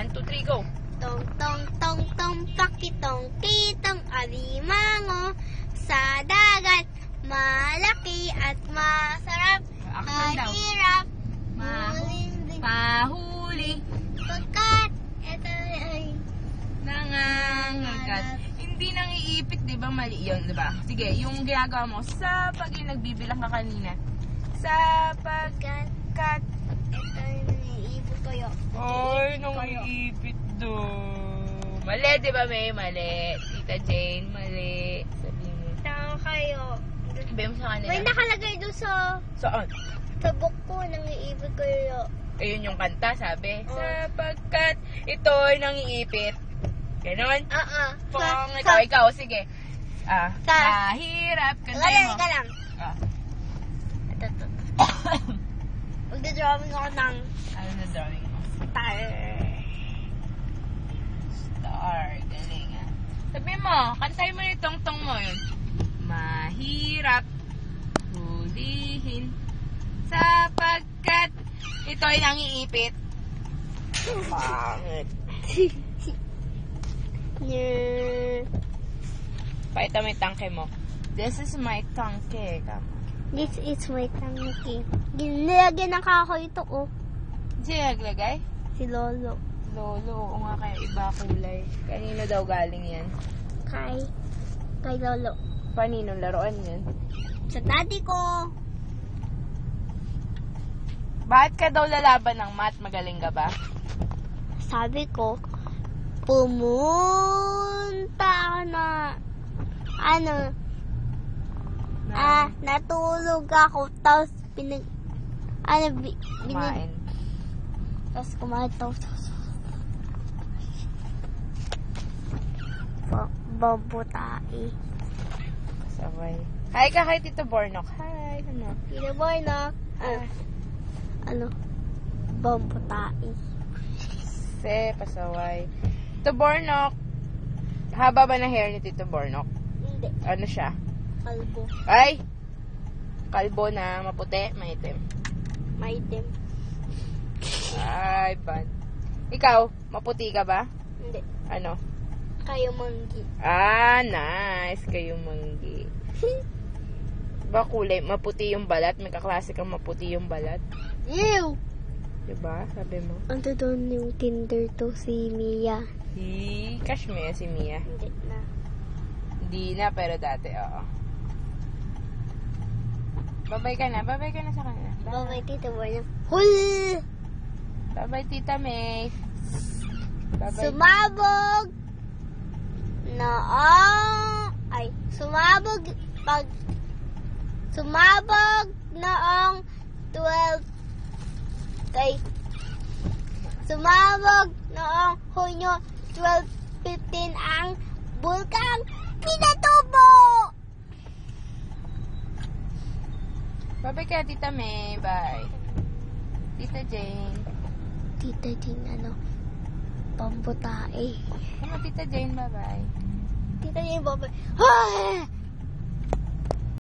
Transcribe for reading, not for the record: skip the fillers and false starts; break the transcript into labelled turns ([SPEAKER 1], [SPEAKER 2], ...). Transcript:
[SPEAKER 1] 1, 2, 3, go.
[SPEAKER 2] Tong tong tong tong pakitong kitong alimango sa dagat malaki at masarap.
[SPEAKER 1] Action daw.
[SPEAKER 2] Mahirap
[SPEAKER 1] Pahuli.
[SPEAKER 2] pagkat ito ay
[SPEAKER 1] Nangangagat. Hindi nang iipit, di ba? Mali yun, di ba? Sige, yung ginagawa mo sa pag yung nagbibilang ka kanina. Sa pagkat.
[SPEAKER 2] ito ay naiibig ko yun.
[SPEAKER 1] Ay, nang iipit do. Mali, di ba, May? Mali. Tita Jane, mali. Sabihin mo.
[SPEAKER 2] Tama kayo.
[SPEAKER 1] Sabihin mo sa kanila.
[SPEAKER 2] May nakalagay doon
[SPEAKER 1] Saan?
[SPEAKER 2] sa book ko, nangiibig ko yun.
[SPEAKER 1] Ayun yung kanta, sabi. Sapagkat ito'y nangiipit. Ganon. Pong, ikaw, sige. Mahirap. Kantayin mo.
[SPEAKER 2] Ka lang. Ito. Magdadrawing ako ng
[SPEAKER 1] Ano na drawing mo?
[SPEAKER 2] star.
[SPEAKER 1] Star. Galing ah. Sabi mo, kantayin mo yung tong-tong mo yun. Mahirap hulihin sapagkat ito'y nangiipit. Pangit. Pakita mo yung tangke mo. This is my tangke.
[SPEAKER 2] This is my tanki. Nilagyan ng kahoy ito, oh.
[SPEAKER 1] Sino naglagay?
[SPEAKER 2] Si Lolo.
[SPEAKER 1] Lolo, oo nga kaya iba kulay. Kanino daw galing yan?
[SPEAKER 2] Kay Lolo.
[SPEAKER 1] Paninong laruan yan?
[SPEAKER 2] Sa daddy ko.
[SPEAKER 1] Bakit ka daw lalaban ng math? Magaling ka ba?
[SPEAKER 2] Sabi ko, pumunta ako na, natulog ako, tapos
[SPEAKER 1] Kumain.
[SPEAKER 2] tapos kumain, tapos babutai.
[SPEAKER 1] Sabay. Hi ka kay Tito Bornok. Hi. Ano?
[SPEAKER 2] Pinaboy na, babutai.
[SPEAKER 1] Pasaway. Tito Bornok. Haba ba na hair ni Tito Bornok?
[SPEAKER 2] Hindi,
[SPEAKER 1] Ano siya?
[SPEAKER 2] kalbo,
[SPEAKER 1] Ay! Kalbo na maputi, maitim.
[SPEAKER 2] maitim.
[SPEAKER 1] Ay, bad. Ikaw, maputi ka ba?
[SPEAKER 2] Hindi,
[SPEAKER 1] Ano?
[SPEAKER 2] kayo manggi.
[SPEAKER 1] Nice. Kayo manggi. Ba kulay, maputi yung balat? May kaklase kang maputi yung balat?
[SPEAKER 2] Ew!
[SPEAKER 1] Diba? Sabi mo.
[SPEAKER 2] Ando doon yung Tinder to si Mia.
[SPEAKER 1] Kashmir si Mia.
[SPEAKER 2] Hindi na.
[SPEAKER 1] Hindi na, pero dati, oo. Babay ka na sa kanila.
[SPEAKER 2] Bye-bye, Tita Bornok. Hul!
[SPEAKER 1] Bye-bye, Tita May. Bye-bye.
[SPEAKER 2] Sumabog noong 12:15 ang bulkang Pinatubo!
[SPEAKER 1] Bye-bye ka, Tita May. Bye. Tita Jane.
[SPEAKER 2] Tita Jane, pambutae.
[SPEAKER 1] Tita Jane, bye-bye.
[SPEAKER 2] Tita Jane, bye-bye.